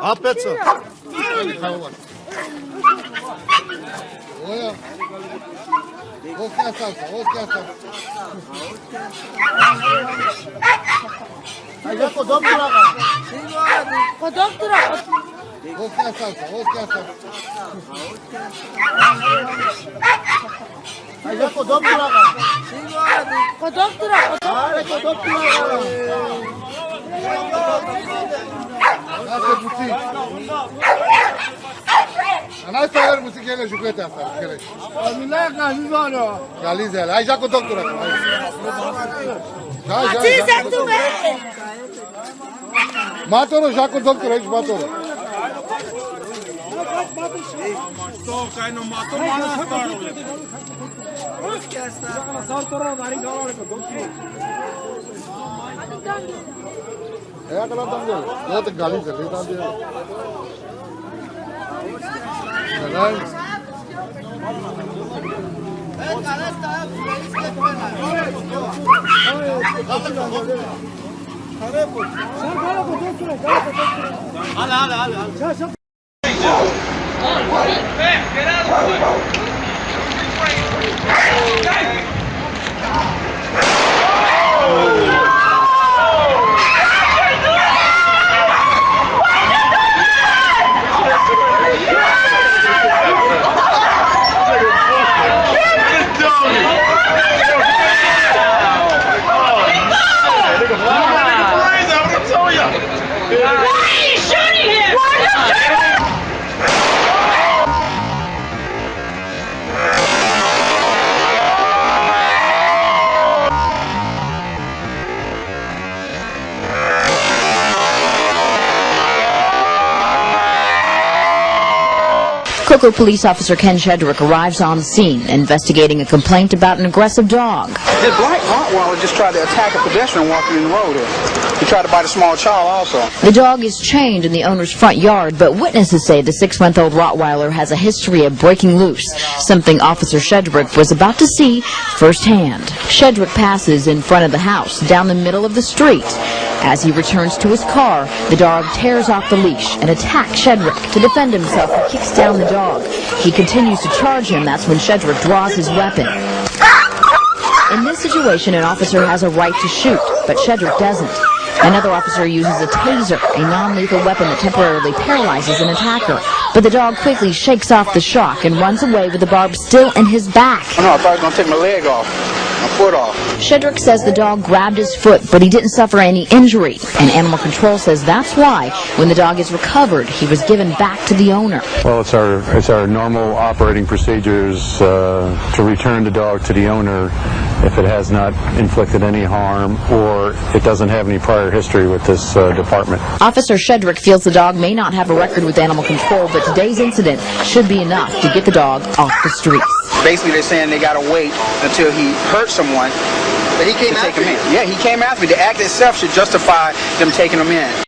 Опять что? Вот я остался, вот я остался. А я по дому дорога. По дому дорога. Вот я остался, вот я остался. А я по дому дорога. По дому дорога. А, по дому дорога. Nasıl butik? Ana ister butik gele juguete asta, gele. Millet gazizano. Galize, ai já com doctora. Atiza tu me. Matoro já com doctora, aí matoro. To kaj no mato mana staro. É aquela também. Outra galize, ali também. Cocoa Police Officer Ken Shedrick arrives on scene, investigating a complaint about an aggressive dog. The black Rottweiler just tried to attack a pedestrian walking in the road here. He tried to bite a small child also. The dog is chained in the owner's front yard, but witnesses say the 6-month-old Rottweiler has a history of breaking loose, something Officer Shedrick was about to see firsthand. Shedrick passes in front of the house, down the middle of the street. As he returns to his car, the dog tears off the leash and attacks Shedrick. To defend himself, he kicks down the dog. He continues to charge him. That's when Shedrick draws his weapon. In this situation, an officer has a right to shoot, but Shedrick doesn't. Another officer uses a taser, a non-lethal weapon that temporarily paralyzes an attacker. But the dog quickly shakes off the shock and runs away with the barb still in his back. Oh, no, I thought he was going to take my leg off, my foot off. Shedrick says the dog grabbed his foot, but he didn't suffer any injury. And Animal Control says that's why, when the dog is recovered, he was given back to the owner. Well, it's our normal operating procedures to return the dog to the owner if it has not inflicted any harm or it doesn't have any prior history with this department. Officer Shedrick feels the dog may not have a record with Animal Control, but today's incident should be enough to get the dog off the streets. Basically, they're saying they got to wait until he hurts someone. But he came after me. Yeah, he came after me. The act itself should justify them taking him in.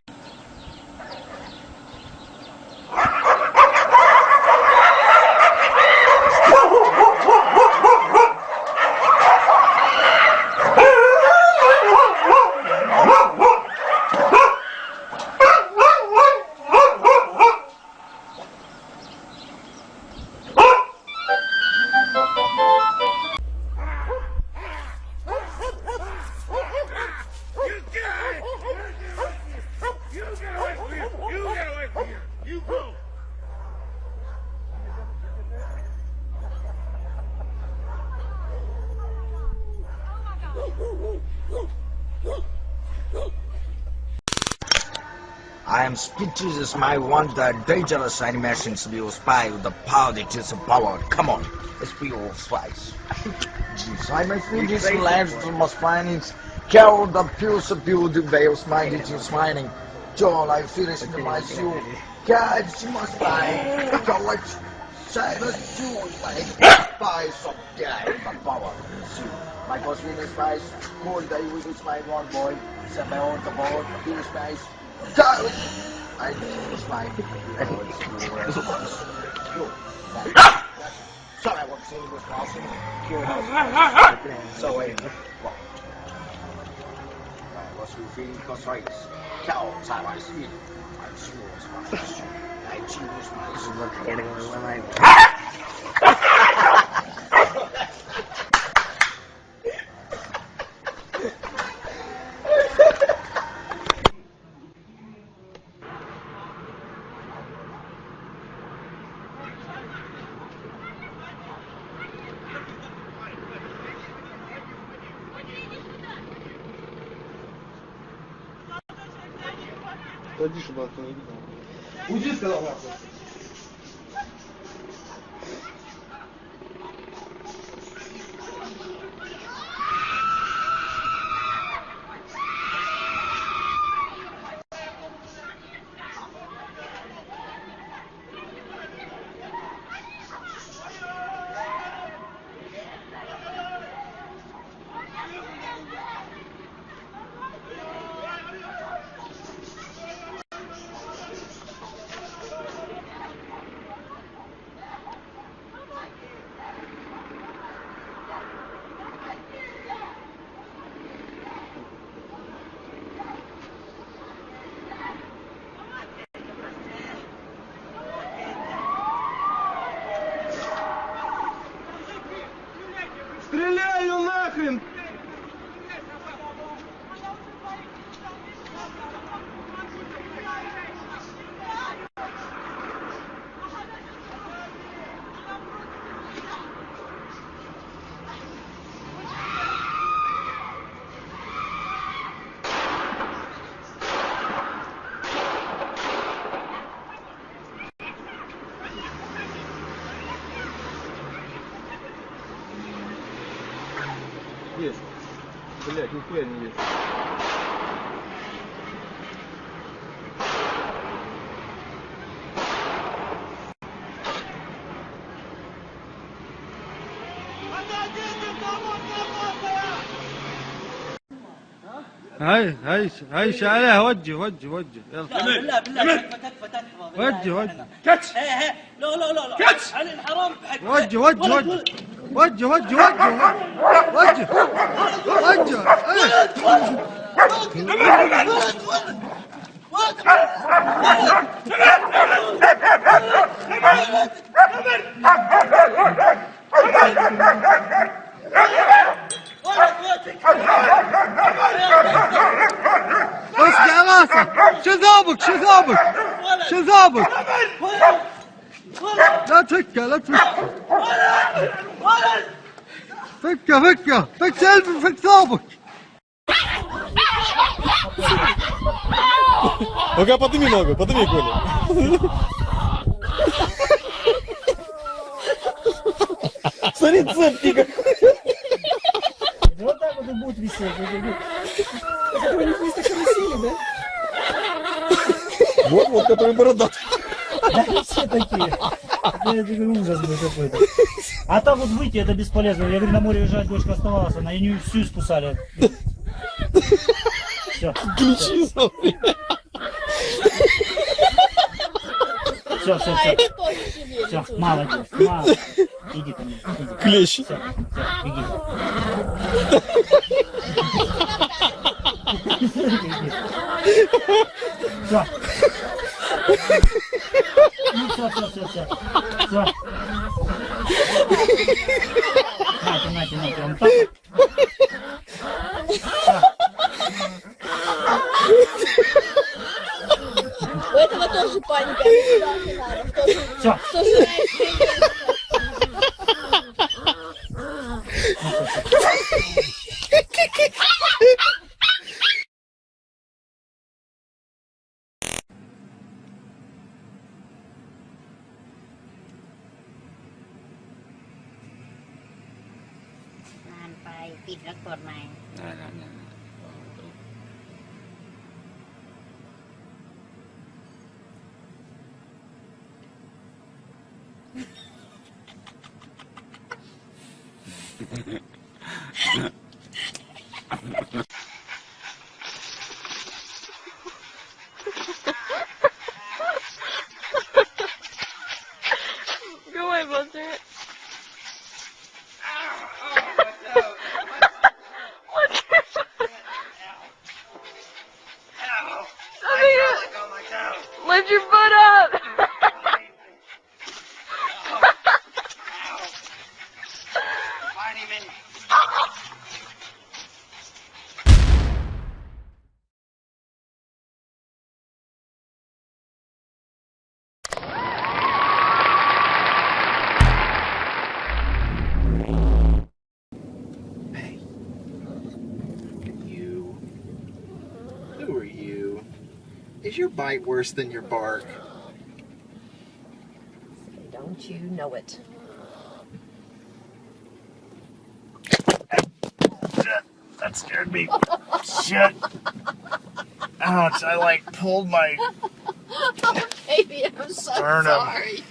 I am speeches my wonder dangerous animations will spy with the politics of power. Come on, let's be all spies. Jeez, I may feel this lives must findings. Carol the pulse of beauty veils my digital smiling. John, I feel it in my soul. God, she must die. College, silence, you like spies of God, the power. My boss will spies. Cold day with his my one boy. Set my own the board, he spies. I was like, sorry, I wasn't saying it was possible. So, I was feeling because I cows, I was eating. I choose my Пойди, чтобы остановить. Уйди, сказал нахуй. Стреляю нахрен! Есть. Блять, нихуя не есть. هاي شعلها وجه يلا بالله تكفى وجه كاتش لا كاتش علي الحرام وجه اسمع راسك شو ذابك لا تفكه فك سلبي فك ثوبك Ну-ка, подними ногу, Коля. Смотри, цепки как. Вот так вот и будет висеть. Вы не так красили, да? Вот, который бородатый. Да, все такие. Это ужас был какой-то. А так вот выйти, это бесполезно. Я говорю, на море уезжать дочка оставалась, она ее всю испускали. Все. Ключи, смотри. Все, мало. Иди ко мне. Клещи. Все, беги. Все. Ну все. Нате, он так. У этого тоже паника. Все. Тоже ปิดแล้วกดใหม่ Go away, Buster. Lift your foot up. Who are you? Is your bite worse than your bark? Don't you know it? That scared me. Shit. Ouch, I like pulled my Baby, I'm so sternum. sorry.